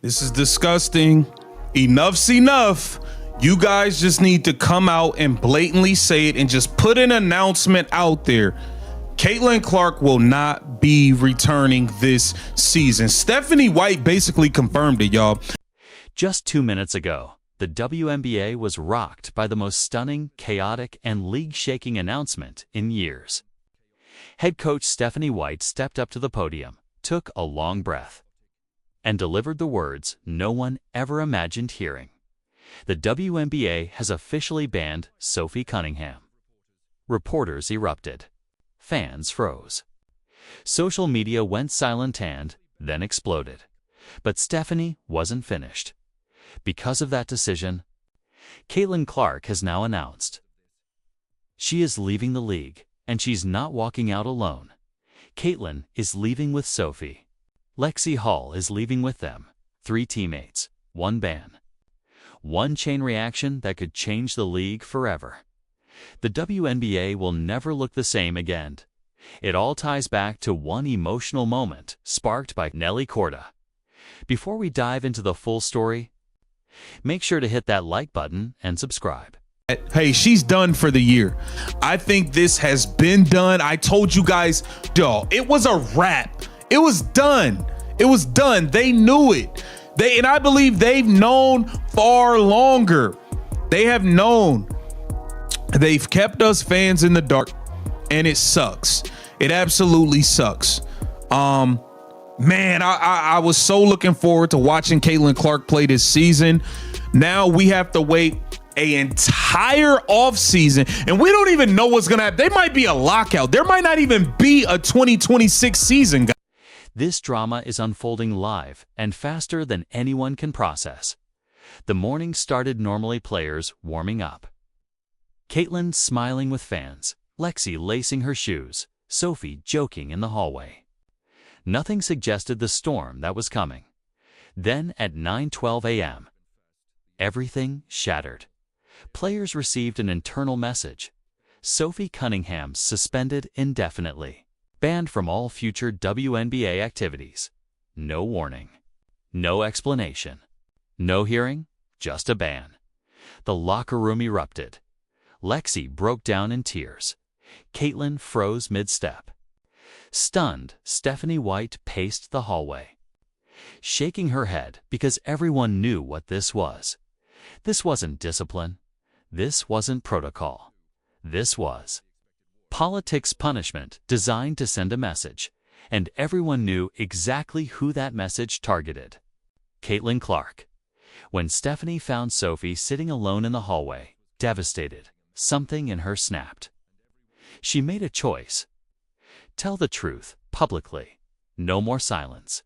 This is disgusting. Enough's enough. You guys just need to come out and blatantly say it and just put an announcement out there. Caitlin Clark will not be returning this season. Stephanie White basically confirmed it, y'all. Just 2 minutes ago, the WNBA was rocked by the most stunning, chaotic, and league-shaking announcement in years. Head coach Stephanie White stepped up to the podium, took a long breath, and delivered the words no one ever imagined hearing. The WNBA has officially banned Sophie Cunningham. Reporters erupted. Fans froze. Social media went silent and then exploded. But Stephanie wasn't finished. Because of that decision, Caitlin Clark has now announced she is leaving the league, and she's not walking out alone. Caitlin is leaving with Sophie. Lexi Hull is leaving with them. 3 teammates, 1 ban. One chain reaction that could change the league forever. The WNBA will never look the same again. It all ties back to one emotional moment sparked by Nelly Corda. Before we dive into the full story, make sure to hit that like button and subscribe. Hey, she's done for the year. I think this has been done. I told you guys, it was a wrap. It was done. It was done. They knew it. And I believe they've known far longer. They have known. They've kept us fans in the dark, and it sucks. It absolutely sucks. Man, I was so looking forward to watching Caitlin Clark play this season. Now we have to wait an entire offseason, and we don't even know what's going to happen. There might be a lockout. There might not even be a 2026 season. This drama is unfolding live and faster than anyone can process. The morning started normally, players warming up. Caitlin smiling with fans, Lexi lacing her shoes, Sophie joking in the hallway. Nothing suggested the storm that was coming. Then at 9:12 a.m., everything shattered. Players received an internal message. Sophie Cunningham suspended indefinitely. Banned from all future WNBA activities. No warning. No explanation. No hearing, just a ban. The locker room erupted. Lexi broke down in tears. Caitlin froze mid-step. Stunned, Stephanie White paced the hallway, shaking her head because everyone knew what this was. This wasn't discipline. This wasn't protocol. This was politics punishment designed to send a message, and everyone knew exactly who that message targeted. Caitlin Clark. When Stephanie found Sophie sitting alone in the hallway, devastated, something in her snapped. She made a choice. Tell the truth, publicly. No more silence.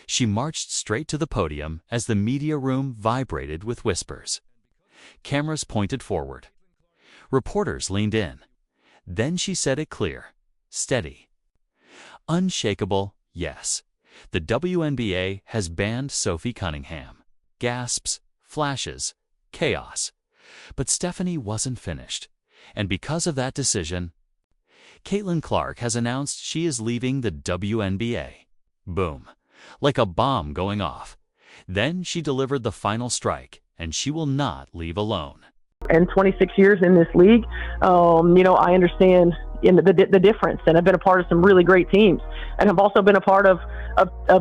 She marched straight to the podium as the media room vibrated with whispers. Cameras pointed forward. Reporters leaned in. Then she said it clear, steady, unshakable, yes. The WNBA has banned Sophie Cunningham. Gasps, flashes, chaos. But Stephanie wasn't finished. And because of that decision, Caitlin Clark has announced she is leaving the WNBA. Boom. Like a bomb going off. Then she delivered the final strike, and she will not leave alone. And 26 years in this league, I understand the difference, and I've been a part of some really great teams, and I've also been a part of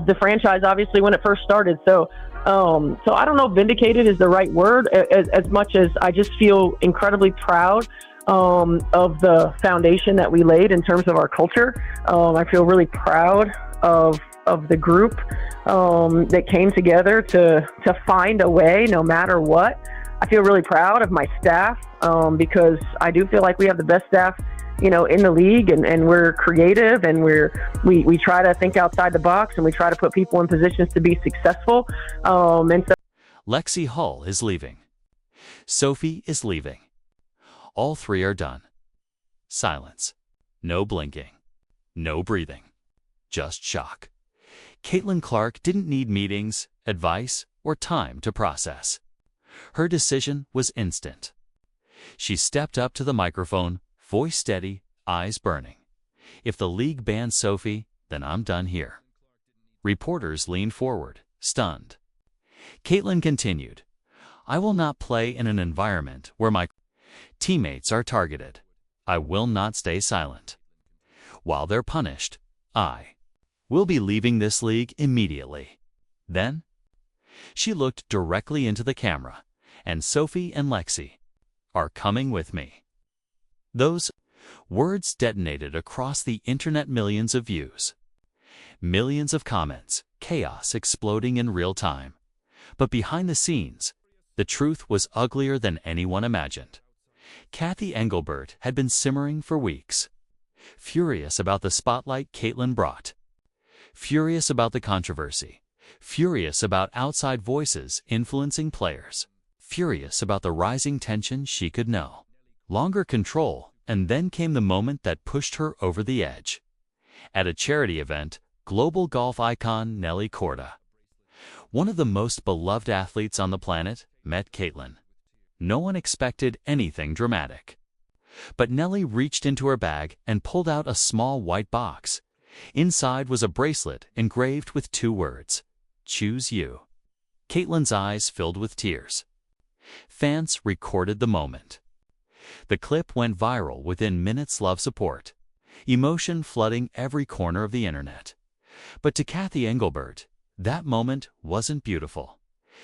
the franchise, obviously, when it first started. So I don't know if vindicated is the right word, as much as I just feel incredibly proud of the foundation that we laid in terms of our culture. I feel really proud of the group that came together to find a way no matter what. I feel really proud of my staff because I do feel like we have the best staff, in the league, and we're creative, and we try to think outside the box, and we try to put people in positions to be successful. Lexi Hull is leaving. Sophie is leaving. All 3 are done. Silence. No blinking. No breathing. Just shock. Caitlin Clark didn't need meetings, advice, or time to process. Her decision was instant. She stepped up to the microphone, voice steady, eyes burning. If the league bans Sophie, then I'm done here. Reporters leaned forward, stunned. Caitlin continued, "I will not play in an environment where my teammates are targeted. I will not stay silent. While they're punished, I will be leaving this league immediately." Then, she looked directly into the camera, "And Sophie and Lexi are coming with me." Those words detonated across the internet, millions of views, millions of comments, chaos exploding in real time. But behind the scenes, the truth was uglier than anyone imagined. Kathy Engelbert had been simmering for weeks, furious about the spotlight Caitlin brought, furious about the controversy, furious about outside voices influencing players, furious about the rising tension she could no longer control. And then came the moment that pushed her over the edge. At a charity event, global golf icon Nelly Korda, one of the most beloved athletes on the planet, met Caitlin. No one expected anything dramatic. But Nelly reached into her bag and pulled out a small white box. Inside was a bracelet engraved with 2 words, "Choose you." Caitlin's eyes filled with tears. Fans recorded the moment. The clip went viral within minutes. Love support, emotion flooding every corner of the internet. But to Kathy Engelbert, that moment wasn't beautiful.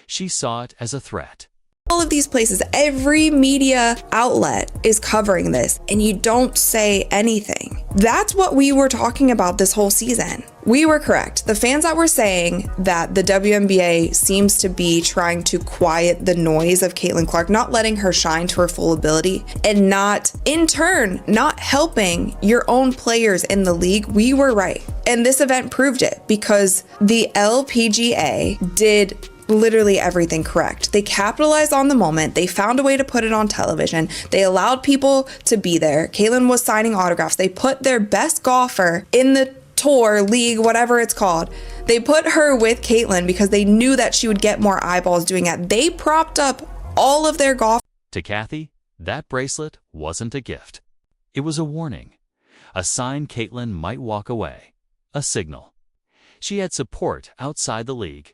She saw it as a threat. All of these places, every media outlet is covering this, and you don't say anything. That's what we were talking about this whole season. We were correct. The fans that were saying that the WNBA seems to be trying to quiet the noise of Caitlin Clark, not letting her shine to her full ability, and not, in turn, not helping your own players in the league, we were right. And this event proved it, because the LPGA did literally everything correct. They capitalized on the moment. They found a way to put it on television. They allowed people to be there. Caitlin was signing autographs. They put their best golfer in the tour, league, whatever it's called. They put her with Caitlin because they knew that she would get more eyeballs doing that. They propped up all of their golf. To Kathy, that bracelet wasn't a gift. It was a warning, a sign Caitlin might walk away, a signal. She had support outside the league,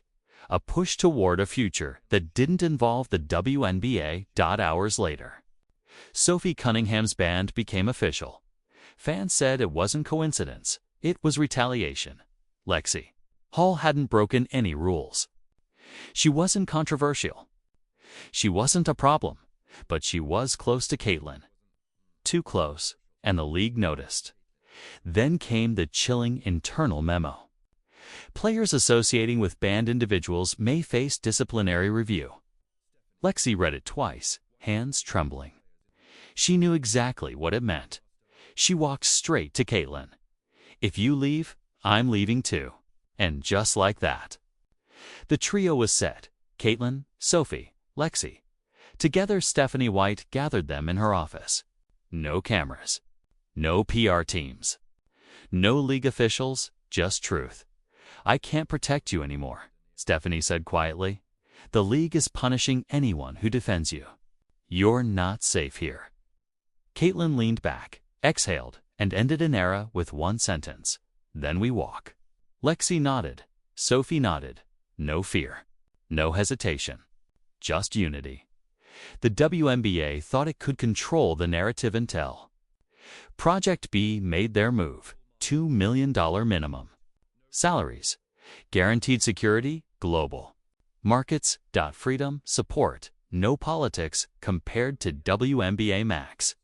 a push toward a future that didn't involve the WNBA. Hours later, Sophie Cunningham's ban became official. Fans said it wasn't coincidence, it was retaliation. Lexi Hull hadn't broken any rules. She wasn't controversial. She wasn't a problem, but she was close to Caitlin. Too close, and the league noticed. Then came the chilling internal memo. Players associating with banned individuals may face disciplinary review. Lexi read it twice, hands trembling. She knew exactly what it meant. She walked straight to Caitlin. "If you leave, I'm leaving too." And just like that, the trio was set: Caitlin, Sophie, Lexi. Together, Stephanie White gathered them in her office. No cameras, no PR teams, no league officials, just truth. "I can't protect you anymore," Stephanie said quietly. "The league is punishing anyone who defends you. You're not safe here." Caitlin leaned back, exhaled, and ended an era with one sentence: "Then we walk." Lexi nodded. Sophie nodded. No fear. No hesitation. Just unity. The WNBA thought it could control the narrative until Project B made their move. $2 million minimum. Salaries, guaranteed security, global. Markets, freedom, support, no politics compared to WNBA max.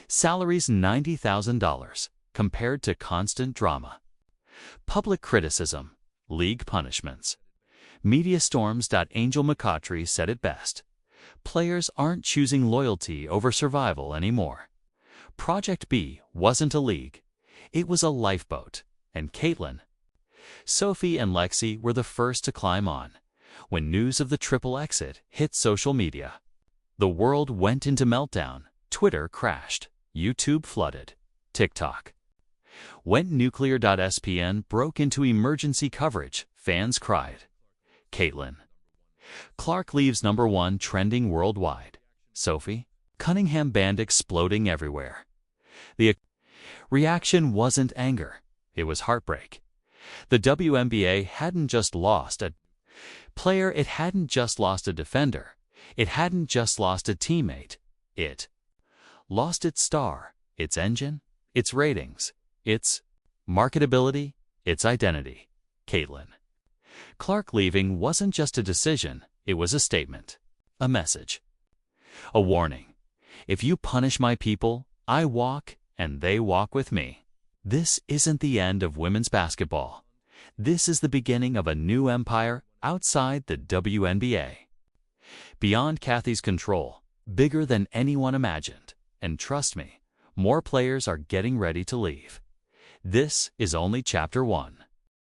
Salaries $90,000 compared to constant drama. Public criticism, league punishments. Media storms. Angel McCautry said it best. Players aren't choosing loyalty over survival anymore. Project B wasn't a league. It was a lifeboat, and Caitlin, Sophie and Lexi were the first to climb on. When news of the triple exit hit social media, the world went into meltdown. Twitter crashed. YouTube flooded. TikTok went nuclear. ESPN broke into emergency coverage. Fans cried. Caitlin Clark leaves #1 trending worldwide. Sophie Cunningham banned exploding everywhere. The reaction wasn't anger. It was heartbreak. The WNBA hadn't just lost a Player, it hadn't just lost a defender. It hadn't just lost a teammate. It lost its star, its engine, its ratings, its marketability, its identity. Caitlin Clark leaving wasn't just a decision, it was a statement, a message, a warning. If you punish my people, I walk and they walk with me. This isn't the end of women's basketball. This is the beginning of a new empire outside the WNBA. Beyond Kathy's control, bigger than anyone imagined. And trust me, more players are getting ready to leave. This is only chapter 1.